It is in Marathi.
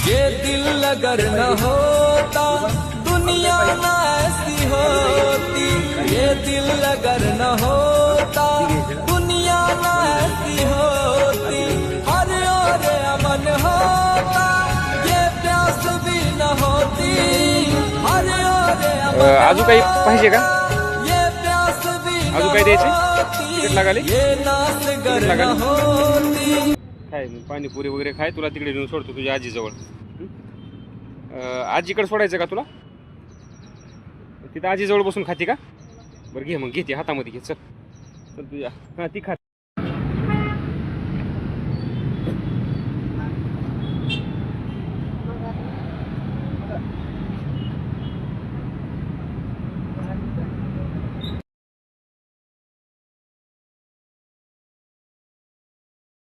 ये दिल अगर न होता दुनिया न ऐसी होती, ये दिल अगर न होता दुनिया न ऐसी होती, हर ओर अमन होता ये प्यास भी न होती, हर ओर अजून काही पाहिजे का? ये प्यास भी अजून काही द्यायचे? तिकीट लागले? ये नास गर न होती। खाय पाणीपुरी वगैरे खाय, तुला तिकडे नेऊन सोडतो तुझ्या आजीजवळ. आजीकडे सोडायचं का तुला? तिथं आजीजवळ बसून खाती का? बरं घे मग, घेते हातामध्ये घे. चल चल तुझ्या. हां ती खा.